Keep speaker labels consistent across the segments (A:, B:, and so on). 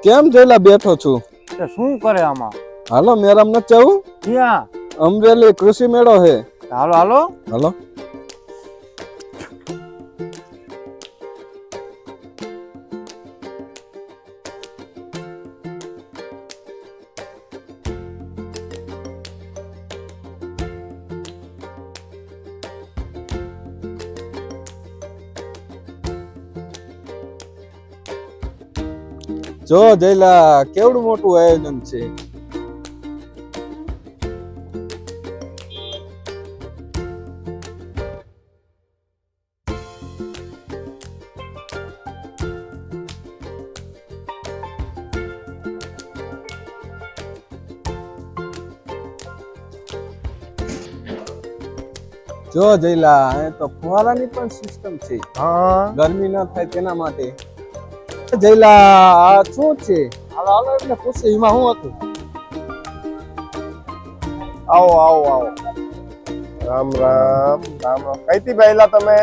A: કેમ જોઈલા બેઠો છું?
B: તે શું કરે આમાં?
A: હાલો મેરામ ન ચાવું?
B: ક્યાં?
A: અમરેલી કૃષિ મેળો હે.
B: હાલો હાલો.
A: હાલો. જો જયલા કેવડું મોટું આયોજન છે. જો જયલા અહીં તો ફુવારાની પણ સિસ્ટમ છે.
B: હા
A: ગરમી ના થાય તેના માટે. જયલા આ શું છે? હાલો હાલો એટલે પૂછે એમાં શું હતું?
C: આવો આવો આવો. રામ રામ રામ રામ. કઈથી પહેલા તમે?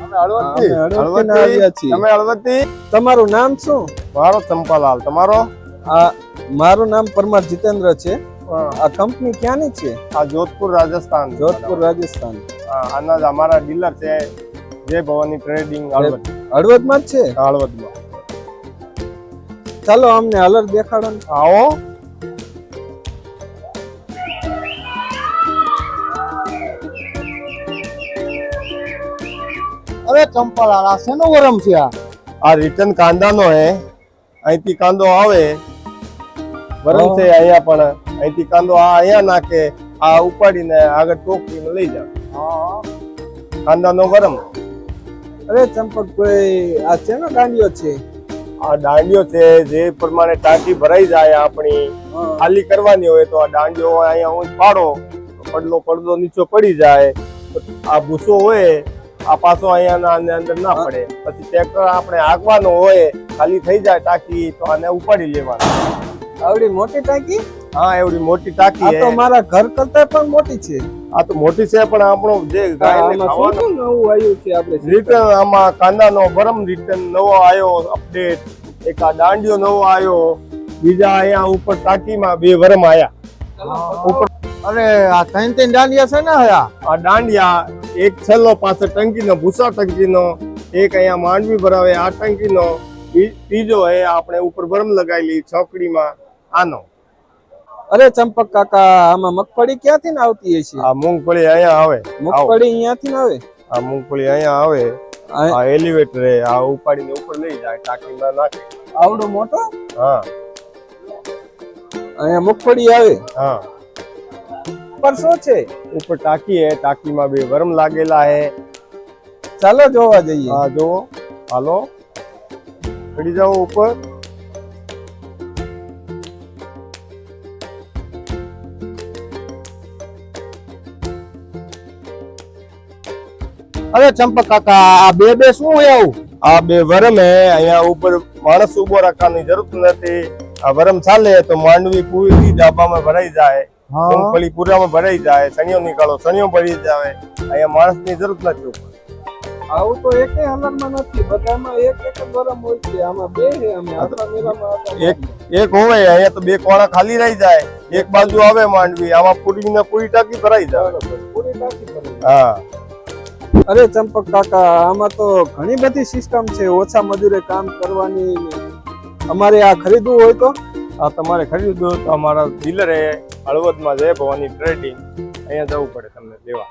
C: અમે હળવદથી.
A: હળવદથી આવ્યા છીએ.
C: તમે હળવદથી?
A: તમારું નામ શું?
C: મારો ચંપાલાલ. તમારો?
A: આ મારું નામ પરમાર જીતેન્દ્ર છે. આ કંપની ક્યાંની છે?
C: આ જોધપુર રાજસ્થાન.
A: જોધપુર રાજસ્થાન.
C: આના જ અમારા ડીલર છે જય ભવાની ટ્રેડિંગ હળવદ.
A: હળવદમાં જ છે?
C: હળવદમાં.
A: ચાલો અમને હલર દેખાડો ને.
C: આવો.
B: અરે ચંપાલાલ, આ શેનો વરમ છે આ?
C: આ રિટર્ન કાંદાનો હે. અહીંથી કાંદો આવે વરમ છે અહીંયા, પણ અહીંથી કાંદો આ અહીંયા નાખે, આ ઉપાડીને આગળ ટોકરીમાં લઈ જાવ. કાંદાનો વરમ.
A: અરે ચંપક ભાઈ, આ શેનો દાંડિયો છે?
C: આ દાંડિયો છે, જે પ્રમાણે ટાંકી ભરાઈ જાય આપણી ખાલી કરવાની હોય તો આ દાંડિયો અહીંયા હું પાડો, પડદો નીચો પડી જાય, આ ભૂસો હોય આ પાછો અહીંયા અંદર ના પડે. પછી ટ્રેક્ટર આપણે હાંકવાનો હોય, ખાલી થઈ જાય ટાંકી તો આને ઉપાડી લેવાનું.
A: આવડી મોટી ટાંકી?
C: હા, એવડી મોટી ટાંકી
A: આ તો મારા ઘર કરતા પણ મોટી છે.
C: આ તો મોટી છે, પણ આપણો જે ગાયને ખાવાનું
A: નવું આવ્યું છે આપણે
C: રિટર્ન, આમાં કાંદાનો બરમ રિટર્ન નવો આવ્યો અપડેટ. એક આ દાંડિયો નવો આવ્યો, બીજા અહીંયા ઉપર ટાંકીમાં બે વરમ આયા ઉપર.
B: અરે આ ત્રણ દાંડિયા છે ને હયા?
C: આ દાંડિયા એક છેલ્લો પાસે ટંકીનો, ભૂસા ટંકીનો, એક અહીંયા માંડવી ભરાવે આ ટંકીનો, ત્રીજો એ આપણે ઉપર બરમ લગાવેલી છોકડીમાં આનો.
A: અરે ચંપક કાકા, આમાં મગફળી ક્યાંથી ને આવતી હશે?
C: આ મૂંગફળી અહીંયા આવે.
A: મગફળી અહીંયાથી ને આવે?
C: આ મૂંગફળી અહીંયા આવે. આ એલિવેટર આ ઉપાડીને ઉપર લઈ જાય, ટાંકીમાં નાખે.
A: આવડો મોટો?
C: હા,
A: અહીંયા મગફળી આવે.
C: હા.
A: પર શું છે?
C: ઉપર ટાંકી હે, ટાંકીમાં બે વરમ લાગેલા હે.
A: ચાલો જોવા જઈએ.
C: હા જો, હાલો ચડી જાઓ ઉપર.
B: અરે ચંપક કાકા, આ બે શું હોય આવું?
C: આ બે વરમ હે. અહીંયા ઉપર માણસ ઉભો રાખવાની જરૂર નથી. આ વરમ ચાલે તો માંડવી પૂરી ડાબામાં ભરાઈ જાય, મૂંગફળી પૂરામાં ભરાઈ જાય, સણિયો નીકાળો સણિયો ભરી જાય. અહીંયા માણસની જરૂર નથી ઉપર.
A: આવું તો એકે હલરમાં નથી, બધામાં એક એક વરમ હોય છે. આમાં બે છે. અમે આખા મેળામાં
C: એક હોય અહીંયા તો બે કોણા ખાલી રહી જાય, એક બાજુ આવે માંડવી, આમાં પૂરી ટાંકી ભરાઈ જાય.
A: પૂરી ટાંકી ભરાઈ.
C: હા.
A: અરે ચંપક કાકા, આમાં તો ઘણી બધી સિસ્ટમ છે, ઓછા મજૂરે કામ કરવાની. અમારે આ ખરીદવું હોય તો?
C: આ તમારે ખરીદવું તો અમારા ડીલર હે હળવદમાં જય ભવાની ટ્રેડિંગ, અહીંયા જવું પડે તમને લેવા.